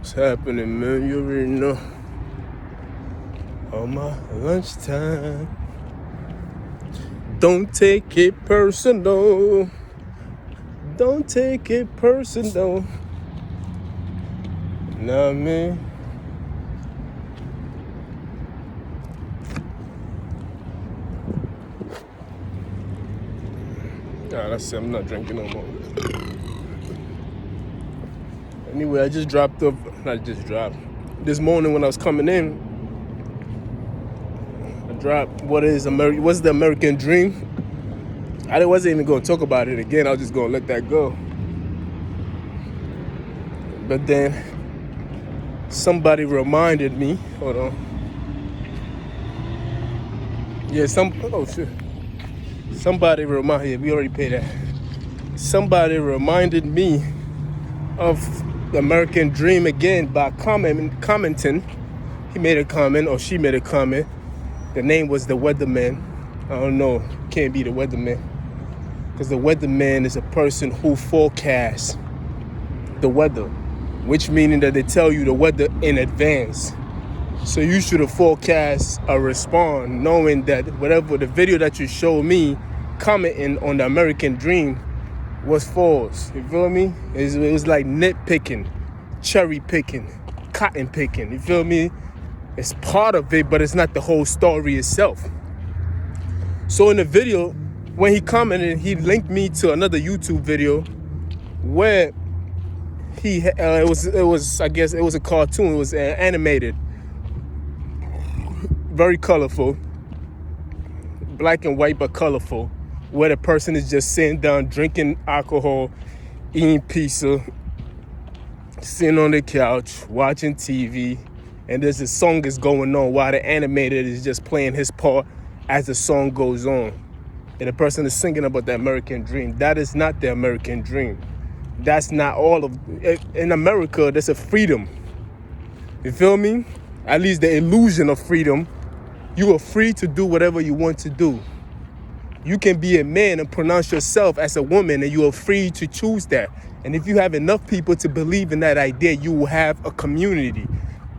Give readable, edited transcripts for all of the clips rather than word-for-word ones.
What's happening, man? You already know. On my lunchtime. Don't take it personal. Don't take it personal. Know what I mean? That's it. I'm not drinking no more. Anyway, I just dropped up. Not just dropped. This morning when I was coming in, I dropped what's the American dream. I wasn't even going to talk about it again. I was just going to let that go. But then somebody reminded me. Hold on. Yeah, Somebody reminded. We already paid that. Somebody reminded me of the American dream again by commenting. He made a comment, or she made a comment. The name was the Weatherman. I don't know. Can't be the Weatherman. Because the weatherman is a person who forecasts the weather, which meaning that they tell you the weather in advance. So you should have forecast or respond knowing that whatever the video that you showed me commenting on the American dream was false. You feel me? It was like nitpicking, cherry picking, cotton picking. You feel me? It's part of it, but it's not the whole story itself. So in the video, when he commented, he linked me to another YouTube video where it was I guess it was a cartoon. It was animated, very colorful, black and white but colorful, where the person is just sitting down drinking alcohol, eating pizza, sitting on the couch watching TV, and there's a song is going on while the animator is just playing his part as the song goes on. And the person is singing about the American dream. That is not the American dream. That's not all of... In America, there's a freedom. You feel me? At least the illusion of freedom. You are free to do whatever you want to do. You can be a man and pronounce yourself as a woman, and you are free to choose that. And if you have enough people to believe in that idea, you will have a community.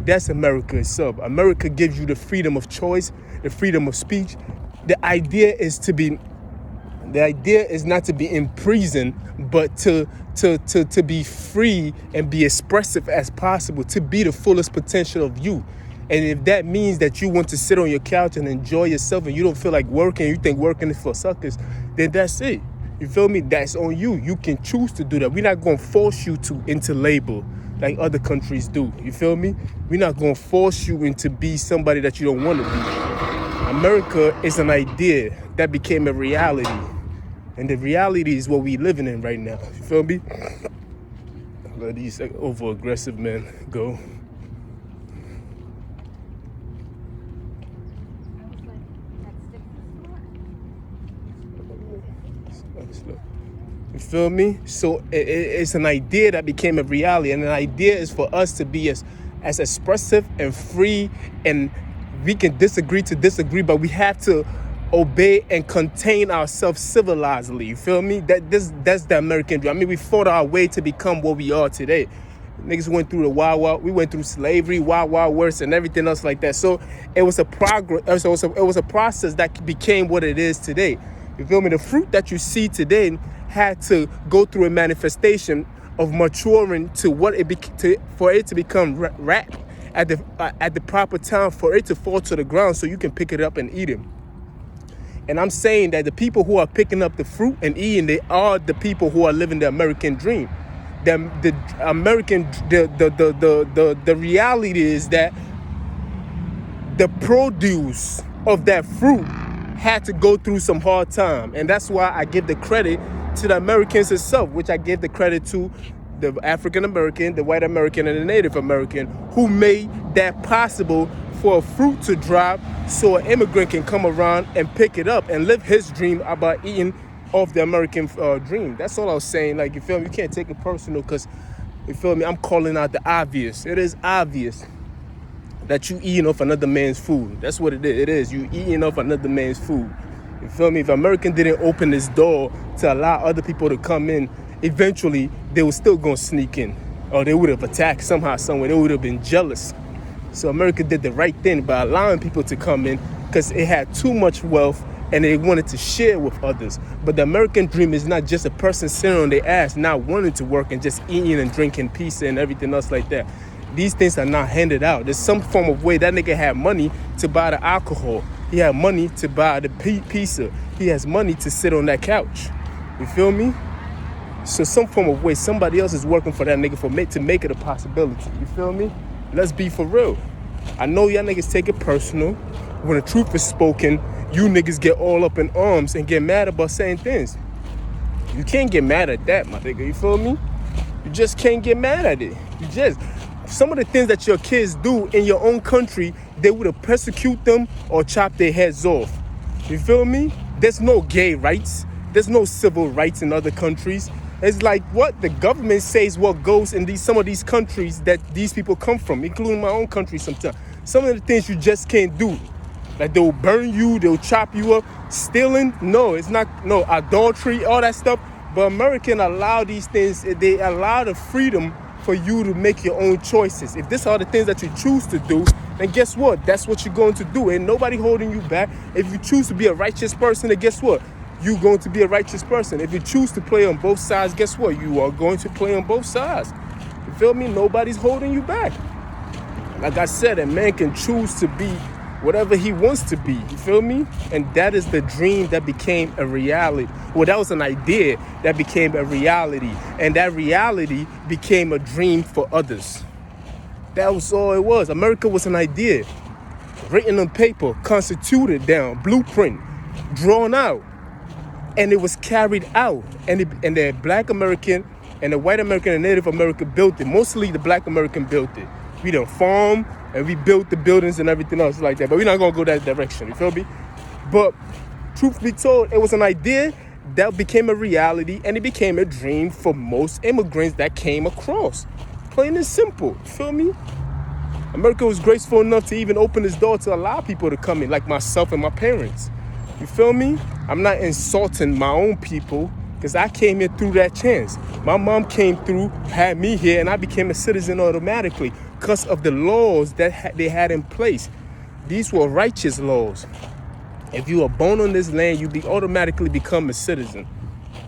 That's America itself. America gives you the freedom of choice, the freedom of speech. The idea is not to be in prison, but to be free and be expressive as possible, to be the fullest potential of you. And if that means that you want to sit on your couch and enjoy yourself and you don't feel like working, you think working is for suckers, then that's it. You feel me? That's on you. You can choose to do that. We're not going to force you into label like other countries do. You feel me? We're not going to force you into be somebody that you don't want to be. America is an idea that became a reality. And the reality is what we're living in right now. You feel me? Let these over-aggressive men go. You feel me? So it's an idea that became a reality. And an idea is for us to be as expressive and free, and we can disagree, but we have to obey and contain ourselves civilizedly. You feel me? That's the American dream. I mean, we fought our way to become what we are today. Niggas went through the Wild. We went through slavery, Wild West, and everything else like that. So it was a progress. It was a process that became what it is today. You feel me? The fruit that you see today had to go through a manifestation of maturing to what for it to become rap at the proper time, for it to fall to the ground so you can pick it up and eat it. And I'm saying that the people who are picking up the fruit and eating it are the people who are living the American dream. The reality is that the produce of that fruit had to go through some hard time. And that's why I give the credit to the Americans itself, which I give the credit to the African American, the white American, and the Native American, who made that possible for a fruit to drop so an immigrant can come around and pick it up and live his dream about eating off the American dream. That's all I was saying. Like, you feel me? You can't take it personal because, you feel me? I'm calling out the obvious. It is obvious that you eating off another man's food. That's what it is. It is. You eating off another man's food. You feel me? If American didn't open this door to allow other people to come in, eventually they were still going to sneak in. or they would have attacked somehow, somewhere. They would have been jealous. So America did the right thing by allowing people to come in because it had too much wealth and they wanted to share with others. But the American dream is not just a person sitting on their ass, not wanting to work and just eating and drinking pizza and everything else like that. These things are not handed out. There's some form of way that nigga had money to buy the alcohol. He had money to buy the pizza. He has money to sit on that couch. You feel me? So some form of way, somebody else is working for that nigga to make it a possibility. You feel me? Let's be for real. I know y'all niggas take it personal. When the truth is spoken, you niggas get all up in arms and get mad about saying things. You can't get mad at that, my nigga. You feel me? You just can't get mad at it. Some of the things that your kids do in your own country, they would have persecute them or chop their heads off. You feel me? There's no gay rights. There's no civil rights in other countries. It's like what the government says what goes in some of these countries that these people come from, including my own country sometimes. Some of the things you just can't do. Like they'll burn you, they'll chop you up. Stealing, no, it's not, no, adultery, all that stuff. But Americans allow these things, they allow the freedom for you to make your own choices. If these are the things that you choose to do, then guess what? That's what you're going to do. Ain't nobody holding you back. If you choose to be a righteous person, then guess what? You're going to be a righteous person. If you choose to play on both sides, guess what? You are going to play on both sides. You feel me? Nobody's holding you back. Like I said, a man can choose to be whatever he wants to be. You feel me? And that is the dream that became a reality. Well, that was an idea that became a reality. And that reality became a dream for others. That was all it was. America was an idea. Written on paper, constituted down, blueprint, drawn out. And it was carried out. And the Black American and the white American and Native American built it. Mostly the Black American built it. We done farm and we built the buildings and everything else like that. But we're not going to go that direction. You feel me? But truth be told, it was an idea that became a reality and it became a dream for most immigrants that came across. Plain and simple. You feel me? America was graceful enough to even open its door to allow people to come in, like myself and my parents. You feel me? I'm not insulting my own people because I came here through that chance. My mom came through, had me here, and I became a citizen automatically because of the laws that they had in place. These were righteous laws. If you are born on this land, you automatically become a citizen.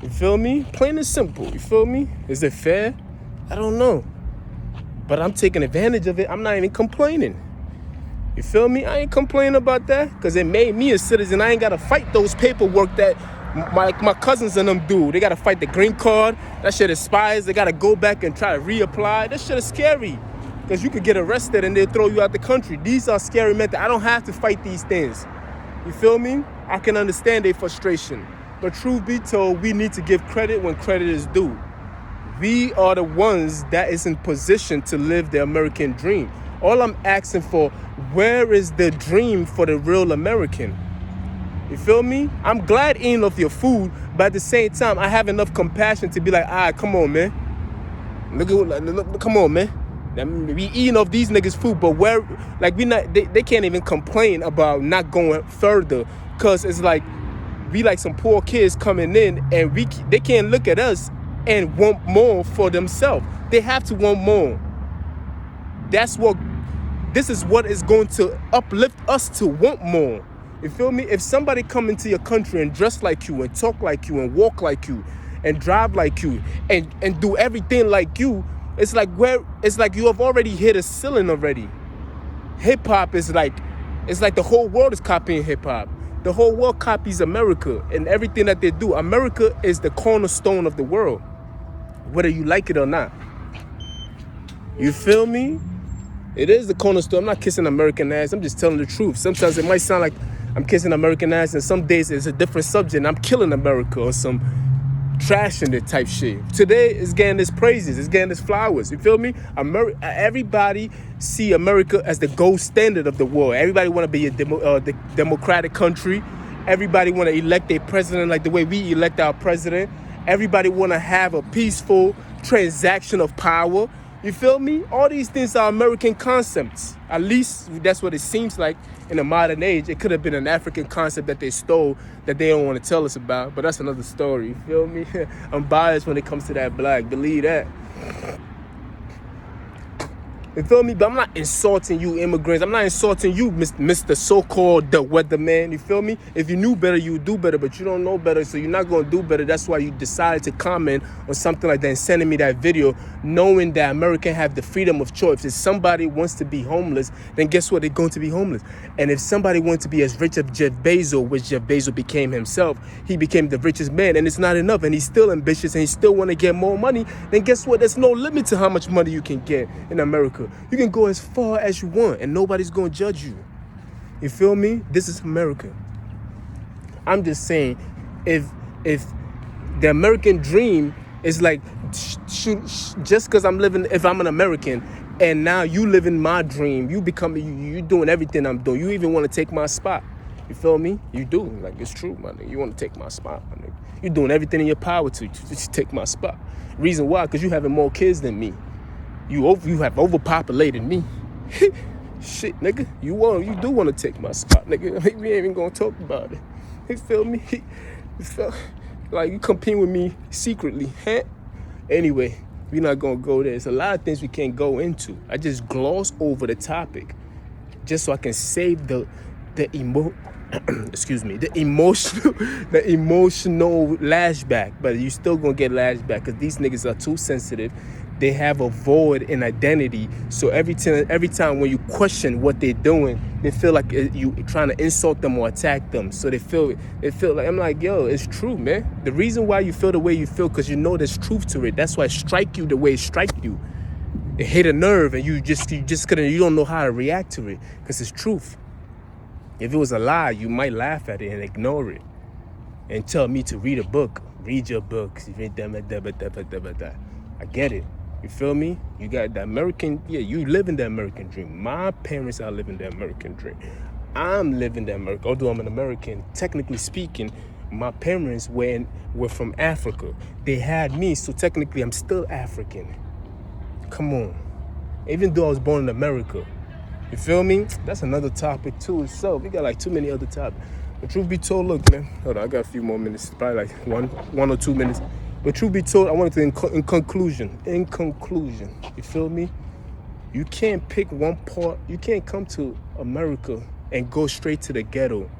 You feel me? Plain and simple. You feel me? Is it fair? I don't know. But I'm taking advantage of it. I'm not even complaining. You feel me? I ain't complaining about that because it made me a citizen. I ain't got to fight those paperwork that my cousins and them do. They got to fight the green card. That shit expires. They got to go back and try to reapply. That shit is scary because you could get arrested and they'll throw you out the country. These are scary methods. I don't have to fight these things. You feel me? I can understand their frustration. But truth be told, we need to give credit when credit is due. We are the ones that is in position to live the American dream. All I'm asking for, where is the dream for the real American? You feel me? I'm glad eating off your food, but at the same time, I have enough compassion to be like, all right, come on, man. Come on, man. We eating off these niggas' food, but where, like, they can't even complain about not going further, because it's like, we like some poor kids coming in, and they can't look at us and want more for themselves. They have to want more. This is what is going to uplift us to want more. You feel me? If somebody come into your country and dress like you and talk like you and walk like you and drive like you and do everything like you, it's like you have already hit a ceiling already. Hip hop is like, it's like the whole world is copying hip hop. The whole world copies America and everything that they do. America is the cornerstone of the world, whether you like it or not. You feel me? It is the cornerstone. I'm not kissing American ass. I'm just telling the truth. Sometimes it might sound like I'm kissing American ass, and some days it's a different subject, and I'm killing America or some trashing it type shit. Today is getting its praises. It's getting its flowers. You feel me? Everybody see America as the gold standard of the world. Everybody want to be a democratic country. Everybody want to elect their president like the way we elect our president. Everybody want to have a peaceful transaction of power. You feel me? All these things are American concepts. At least that's what it seems like in the modern age. It could have been an African concept that they stole that they don't want to tell us about, but that's another story. You feel me? I'm biased when it comes to that black. Believe that. You feel me? But I'm not insulting you immigrants. I'm not insulting you, Mr. So-called the weatherman. You feel me? If you knew better, you would do better, but you don't know better, so you're not going to do better. That's why you decided to comment on something like that and sending me that video, knowing that Americans have the freedom of choice. If somebody wants to be homeless, then guess what? They're going to be homeless. And if somebody wants to be as rich as Jeff Bezos, which Jeff Bezos became himself, he became the richest man, and it's not enough, and he's still ambitious, and he still want to get more money, then guess what? There's no limit to how much money you can get in America. You can go as far as you want and nobody's gonna judge you. You feel me? This is America. I'm just saying, if the American dream is like, just because if I'm an American and now you live in my dream, you doing everything I'm doing. You even want to take my spot. You feel me? You do. Like, it's true, my nigga. You want to take my spot, my nigga. You're doing everything in your power to take my spot. Reason why? Because you having more kids than me. You have overpopulated me. Shit, nigga. You do want to take my spot, nigga. We ain't even gonna talk about it. You feel me? You feel like you compete with me secretly, huh? Anyway, we're not gonna go there. There's a lot of things we can't go into. I just gloss over the topic just so I can save the emotional lashback. But you still gonna get lashback because these niggas are too sensitive. They have a void in identity. So every time when you question what they're doing, they feel like you trying to insult them or attack them. So they feel like, I'm like, yo, it's true, man. The reason why you feel the way you feel, because you know there's truth to it. That's why it strike you the way it strike you. It hit a nerve, and you don't know how to react to it because it's truth. If it was a lie, you might laugh at it and ignore it and tell me to read a book. Read your books. I get it. You feel me? You got the American, you live in the American dream. My parents are living the American dream. I'm living the American, although I'm an American, technically speaking, my parents were from Africa. They had me, so technically I'm still African. Come on. Even though I was born in America. You feel me? That's another topic too itself. We got like too many other topics. But truth be told, look, man, hold on, I got a few more minutes, probably like one or 2 minutes. But truth be told, I wanted to, in conclusion, you feel me? You can't pick one part. You can't come to America and go straight to the ghetto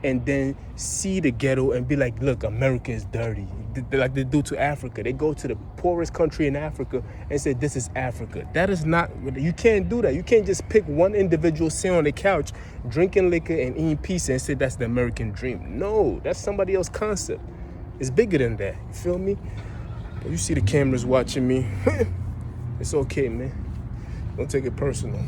and then see the ghetto and be like, look, America is dirty. Like they do to Africa. They go to the poorest country in Africa and say, this is Africa. That is not, you can't do that. You can't just pick one individual, sit on the couch, drinking liquor and eating pizza and say that's the American dream. No, that's somebody else's concept. It's bigger than that. You feel me? But you see the cameras watching me. It's okay, man. Don't take it personal.